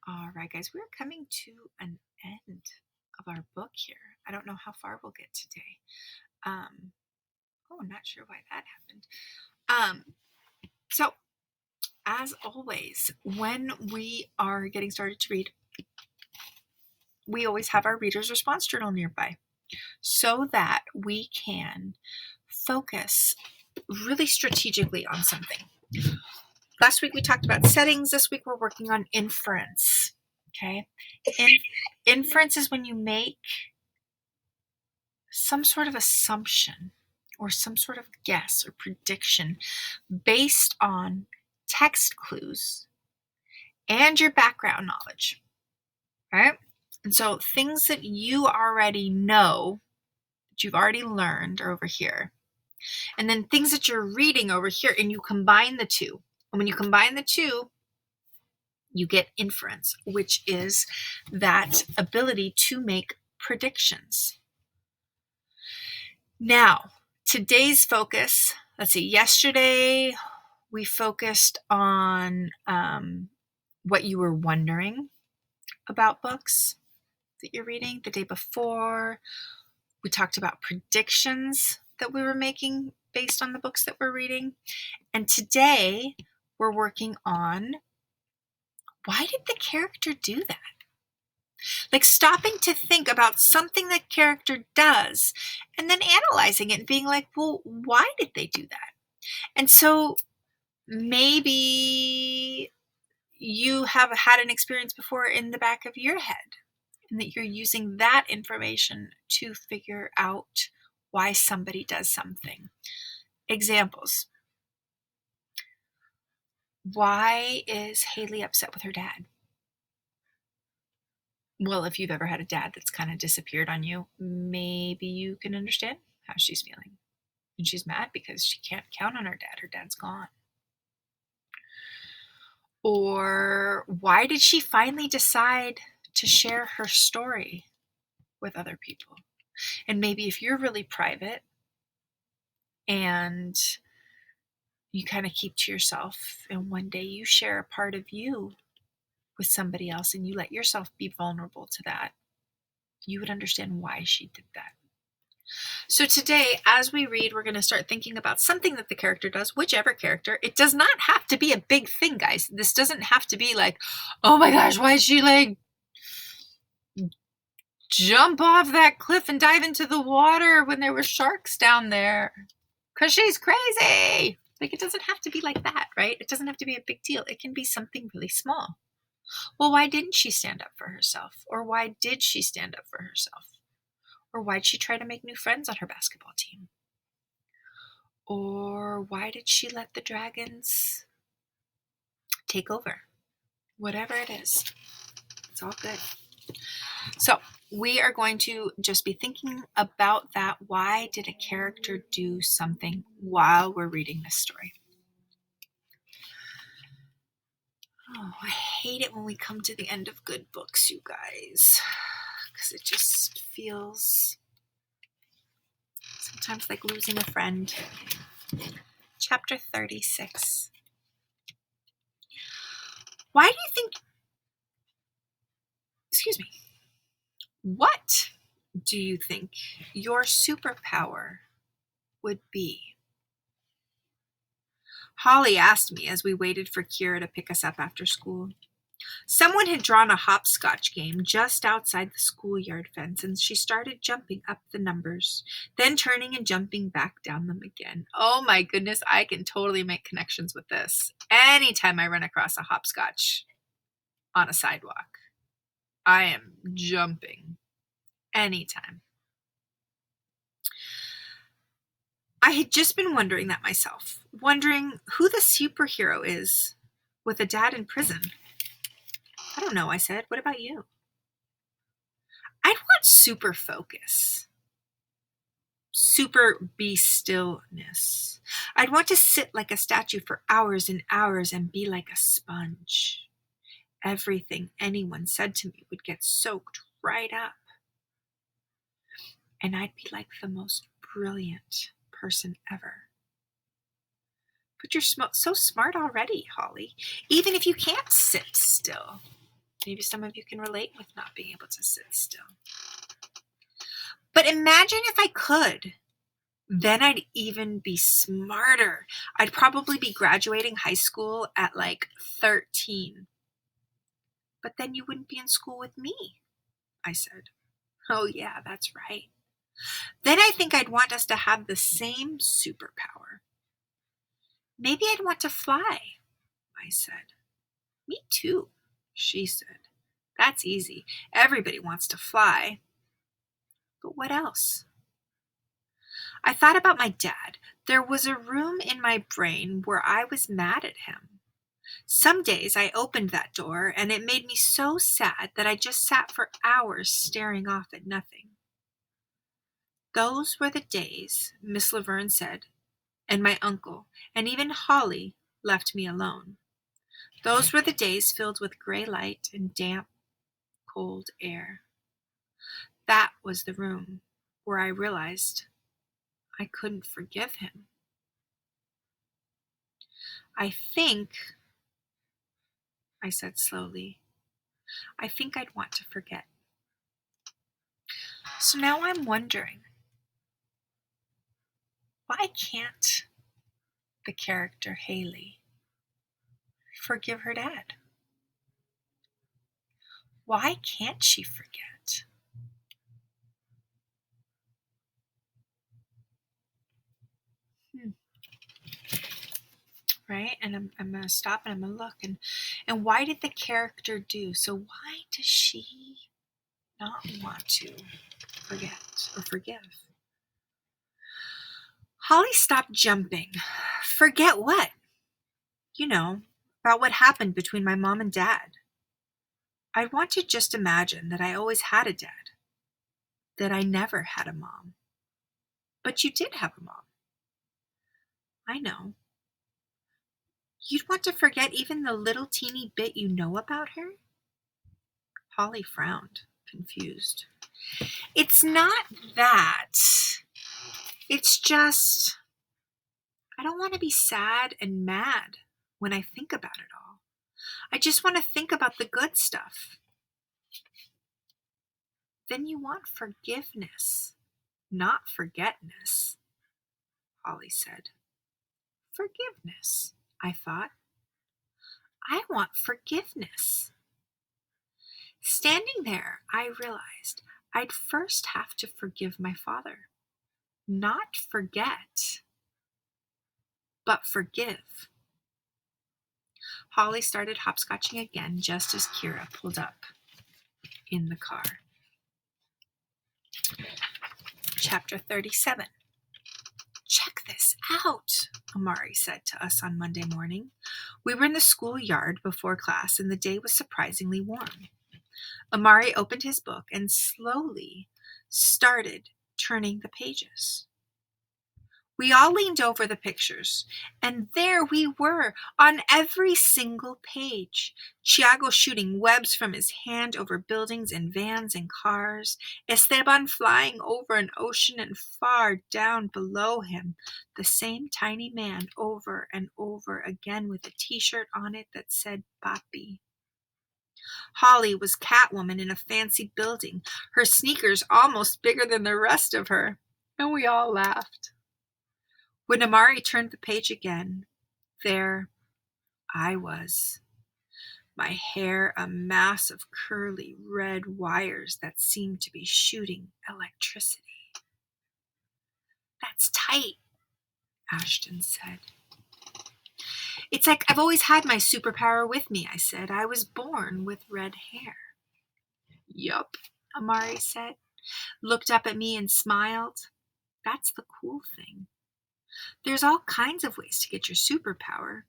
All right, guys, we're coming to an end of our book here. I don't know how far we'll get today. Um, I'm not sure why that happened. So, as always, when we are getting started to read, we always have our reader's response journal nearby so that we can focus really strategically on something. Last week we talked about settings. This week we're working on inference. Okay. Inference is when you make some sort of assumption or some sort of guess or prediction based on text clues and your background knowledge, right? And so things that you already know, that you've already learned, are over here. And then things that you're reading over here, and you combine the two. And when you combine the two, you get inference, which is that ability to make predictions. Now, today's focus, let's see, yesterday we focused on what you were wondering about books that you're reading. The day before, we talked about predictions that we were making based on the books that we're reading. And today, we're working on why did the character do that? Like stopping to think about something that character does and then analyzing it and being like, well, why did they do that? And so maybe you have had an experience before in the back of your head and that you're using that information to figure out why somebody does something. Examples. Why is Haley upset with her dad? Well, if you've ever had a dad that's kind of disappeared on you, maybe you can understand how she's feeling. And she's mad because she can't count on her dad. Her dad's gone. Or why did she finally decide to share her story with other people? And maybe if you're really private and you kind of keep to yourself, and one day you share a part of you with somebody else and you let yourself be vulnerable to that, you would understand why she did that. So today, as we read, we're going to start thinking about something that the character does, whichever character. It does not have to be a big thing, guys. This doesn't have to be like, oh my gosh, why is she like jump off that cliff and dive into the water when there were sharks down there? Because she's crazy. Like, it doesn't have to be like that, right? It doesn't have to be a big deal. It can be something really small. Well, why didn't she stand up for herself? Or why did she stand up for herself? Or why'd she try to make new friends on her basketball team? Or why did she let the dragons take over? Whatever it is, it's all good. So we are going to just be thinking about that. Why did a character do something while we're reading this story? Oh, I hate it when we come to the end of good books, you guys, because it just feels sometimes like losing a friend. Chapter 36. Why do you think, what do you think your superpower would be? Holly asked me as we waited for Kira to pick us up after school. Someone had drawn a hopscotch game just outside the schoolyard fence, and she started jumping up the numbers, then turning and jumping back down them again. Oh my goodness, I can totally make connections with this. Anytime I run across a hopscotch on a sidewalk, I am jumping. Anytime. I had just been wondering that myself, wondering who the superhero is with a dad in prison. I don't know, I said. What about you? I'd want super focus. Super be stillness. I'd want to sit like a statue for hours and hours and be like a sponge. Everything anyone said to me would get soaked right up. And I'd be like the most brilliant person ever. But you're so smart already, Holly, even if you can't sit still. Maybe some of you can relate with not being able to sit still. But imagine if I could. Then I'd even be smarter. I'd probably be graduating high school at like 13. But then you wouldn't be in school with me, I said. Oh, yeah, that's right. Then I think I'd want us to have the same superpower. Maybe I'd want to fly, I said. Me too, she said. That's easy. Everybody wants to fly. But what else? I thought about my dad. There was a room in my brain where I was mad at him. Some days I opened that door and it made me so sad that I just sat for hours staring off at nothing. Those were the days, Miss Laverne said, and my uncle, and even Holly left me alone. Those were the days filled with gray light and damp, cold air. That was the room where I realized I couldn't forgive him. I said slowly, I think I'd want to forget. So now I'm wondering, why can't the character Haley forgive her dad? Why can't she forget? Right? And I'm going to stop and I'm going to look. And why did the character do? So why does she not want to forget or forgive? Holly stopped jumping. Forget what? You know, about what happened between my mom and dad. I want to just imagine that I always had a dad, that I never had a mom. But you did have a mom. I know. You'd want to forget even the little teeny bit you know about her? Holly frowned, confused. It's not that. It's just, I don't want to be sad and mad when I think about it all. I just want to think about the good stuff. Then you want forgiveness, not forgetness, Holly said. Forgiveness, I thought. I want forgiveness. Standing there, I realized I'd first have to forgive my father. Not forget, but forgive. Holly started hopscotching again just as Kira pulled up in the car. Chapter 37. Check this out, Amari said to us on Monday morning. We were in the schoolyard before class and the day was surprisingly warm. Amari opened his book and slowly started turning the pages. We all leaned over the pictures, and there we were on every single page. Tiago shooting webs from his hand over buildings and vans and cars. Esteban flying over an ocean and far down below him. The same tiny man over and over again with a t-shirt on it that said Papi. Holly was Catwoman in a fancy building, her sneakers almost bigger than the rest of her, and we all laughed. When Amari turned the page again, there I was, my hair a mass of curly red wires that seemed to be shooting electricity. That's tight, Ashton said. It's like I've always had my superpower with me, I said. I was born with red hair. Yup, Amari said, looked up at me and smiled. That's the cool thing. There's all kinds of ways to get your superpower.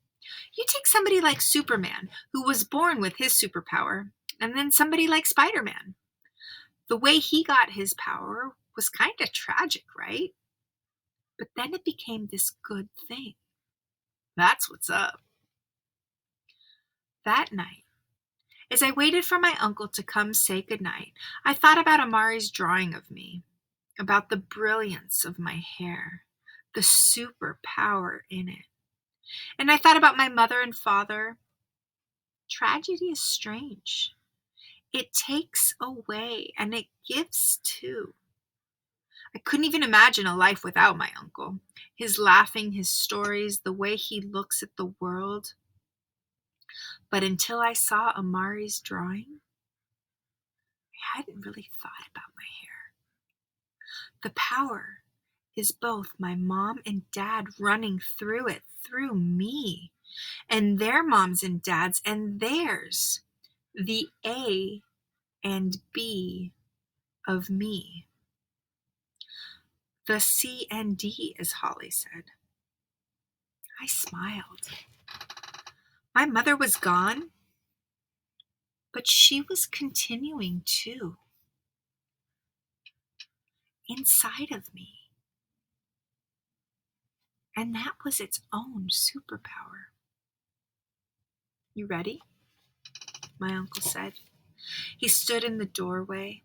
You take somebody like Superman, who was born with his superpower, and then somebody like Spider-Man. The way he got his power was kind of tragic, right? But then it became this good thing. That's what's up. That night, as I waited for my uncle to come say goodnight, I thought about Amari's drawing of me, about the brilliance of my hair, the superpower in it. And I thought about my mother and father. Tragedy is strange. It takes away and it gives too. I couldn't even imagine a life without my uncle. His laughing, his stories, the way he looks at the world. But until I saw Amari's drawing, I hadn't really thought about my hair. The power is both my mom and dad running through it, through me, and their moms and dads and theirs. The A and B of me. The C and D, as Holly said. I smiled. My mother was gone, but she was continuing too, inside of me. And that was its own superpower. You ready? My uncle said. He stood in the doorway,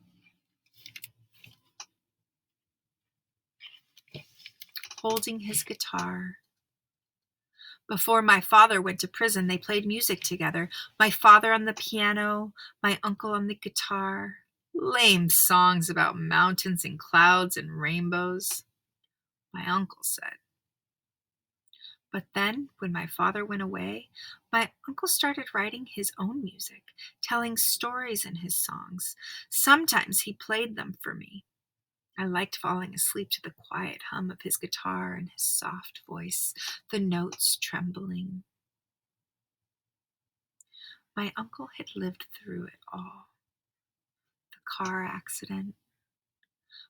holding his guitar. Before my father went to prison, they played music together. My father on the piano, my uncle on the guitar. Lame songs about mountains and clouds and rainbows, my uncle said. But then, when my father went away, my uncle started writing his own music, telling stories in his songs. Sometimes he played them for me. I liked falling asleep to the quiet hum of his guitar and his soft voice, the notes trembling. My uncle had lived through it all. The car accident,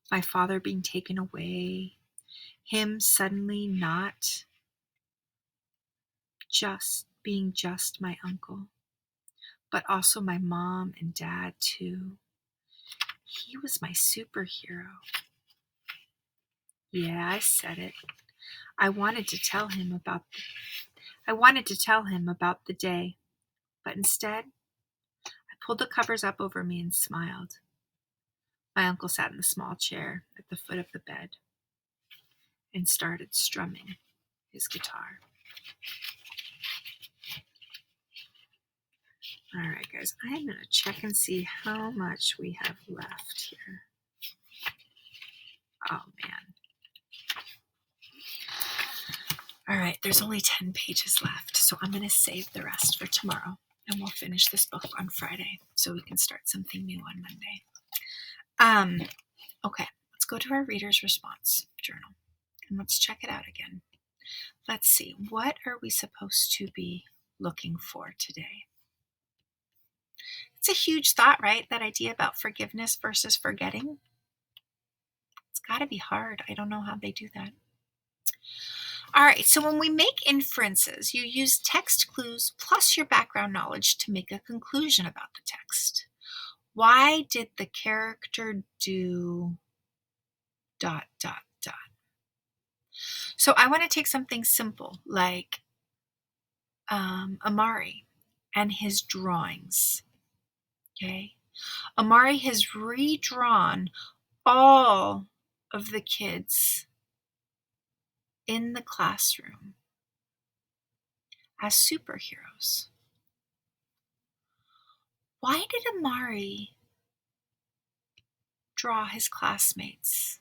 my father being taken away, him suddenly not just my uncle, but also my mom and dad too. He was my superhero. Yeah, I said it. I wanted to tell him about the day, but instead, I pulled the covers up over me and smiled. My uncle sat in the small chair at the foot of the bed and started strumming his guitar. All right, guys, I'm going to check and see how much we have left here. Oh, man. All right, there's only 10 pages left, so I'm going to save the rest for tomorrow, and we'll finish this book on Friday so we can start something new on Monday. Okay, let's go to our reader's response journal, and let's check it out again. Let's see, what are we supposed to be looking for today? It's a huge thought, right? That idea about forgiveness versus forgetting. It's got to be hard. I don't know how they do that. All right, so when we make inferences, you use text clues plus your background knowledge to make a conclusion about the text. Why did the character do ... So I want to take something simple like Amari and his drawings. Okay, Amari has redrawn all of the kids in the classroom as superheroes. Why did Amari draw his classmates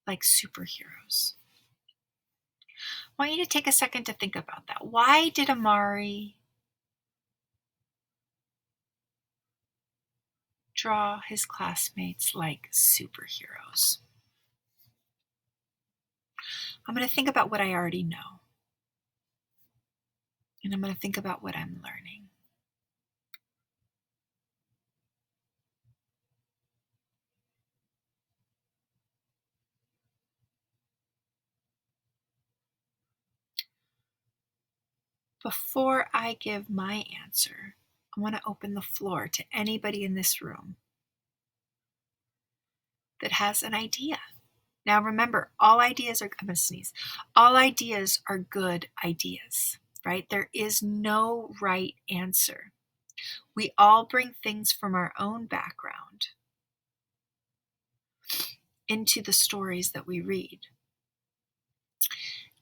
like superheroes? I want you to take a second to think about that. Why did Amari draw his classmates like superheroes? I'm going to think about what I already know. And I'm going to think about what I'm learning. Before I give my answer, I want to open the floor to anybody in this room that has an idea. Now remember, all ideas are, I'm going to sneeze. All ideas are good ideas, right? There is no right answer. We all bring things from our own background into the stories that we read.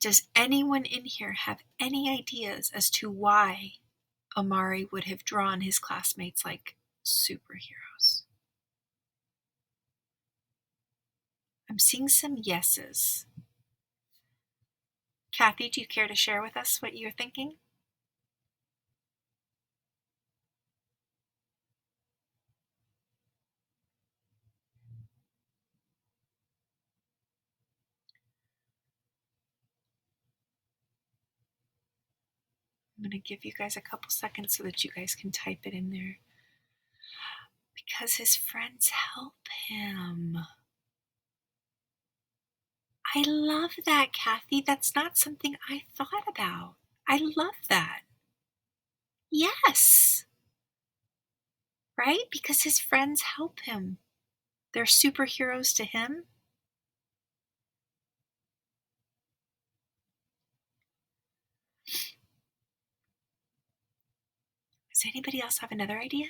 Does anyone in here have any ideas as to why Amari would have drawn his classmates like superheroes. I'm seeing some yeses. Kathy, do you care to share with us what you're thinking? I'm going to give you guys a couple seconds so that you guys can type it in there. Because his friends help him. I love that, Kathy. That's not something I thought about. I love that. Yes. Right? Because his friends help him. They're superheroes to him. Does anybody else have another idea?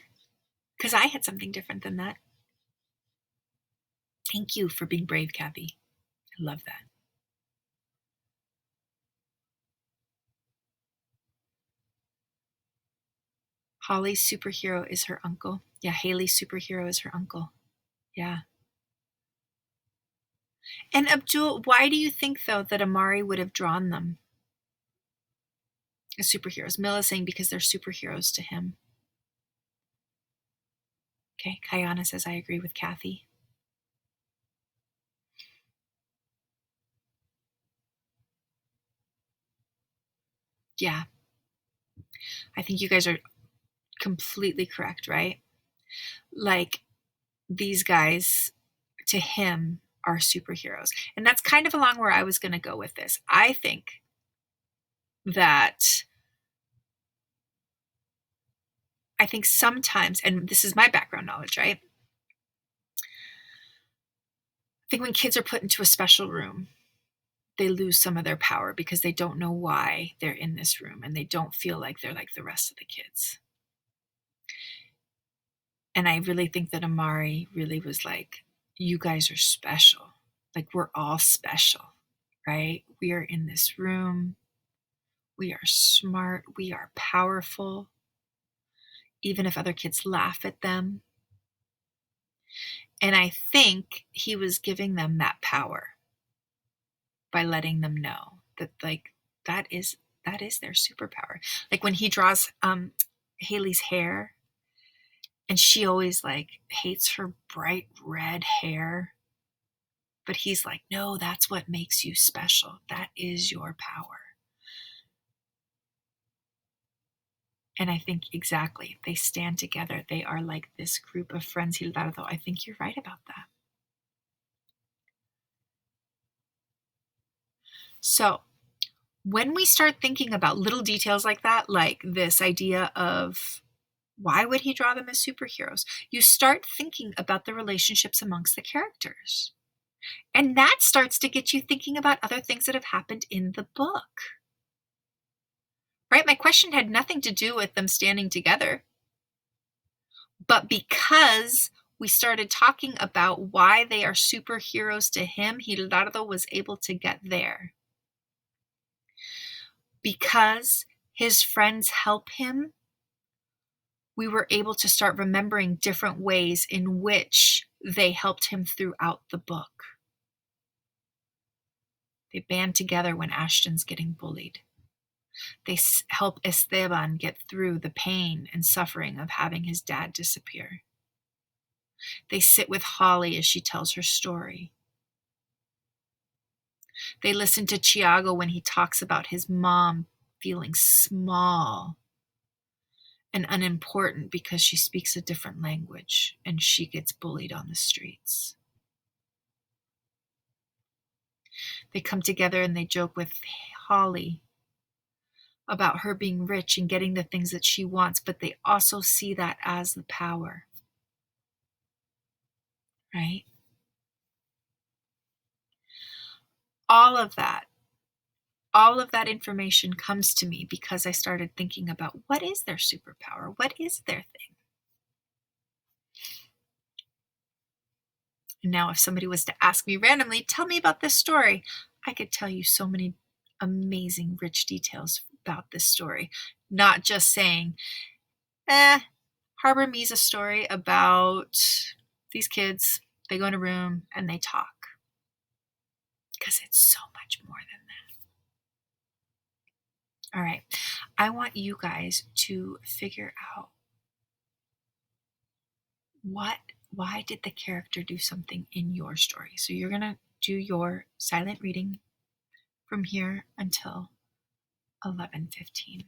Because I had something different than that. Thank you for being brave, Kathy. I love that. Holly's superhero is her uncle. Yeah, Haley's superhero is her uncle. Yeah. And Abdul, why do you think, though, that Amari would have drawn them as superheroes? Mill is saying because they're superheroes to him. Okay, Kayana says, I agree with Kathy. Yeah. I think you guys are completely correct, right? Like, these guys, to him, are superheroes. And that's kind of along where I was going to go with this. I think sometimes, and this is my background knowledge, right? I think when kids are put into a special room, they lose some of their power because they don't know why they're in this room and they don't feel like they're like the rest of the kids. And I really think that Amari really was like, you guys are special. Like, we're all special, right? We are in this room. We are smart. We are powerful. Even if other kids laugh at them. And I think he was giving them that power by letting them know that, like, that is their superpower. Like when he draws Haley's hair, and she always like hates her bright red hair, but he's like, no, that's what makes you special. That is your power. And I think exactly, they stand together. They are like this group of friends. Gildardo, I think you're right about that. So when we start thinking about little details like that, like this idea of why would he draw them as superheroes, you start thinking about the relationships amongst the characters. And that starts to get you thinking about other things that have happened in the book. Right? My question had nothing to do with them standing together. But because we started talking about why they are superheroes to him, Gildardo was able to get there. Because his friends help him, we were able to start remembering different ways in which they helped him throughout the book. They band together when Ashton's getting bullied. They help Esteban get through the pain and suffering of having his dad disappear. They sit with Holly as she tells her story. They listen to Thiago when he talks about his mom feeling small and unimportant because she speaks a different language and she gets bullied on the streets. They come together and they joke with Holly about her being rich and getting the things that she wants, but they also see that as the power. Right? All of that information comes to me because I started thinking about what is their superpower? What is their thing? And now if somebody was to ask me randomly, tell me about this story, I could tell you so many amazing, rich details about this story. Not just saying, Harbor Me's a story about these kids. They go in a room and they talk. Because it's so much more than that. All right. I want you guys to figure out why did the character do something in your story? So you're going to do your silent reading from here until 11:15.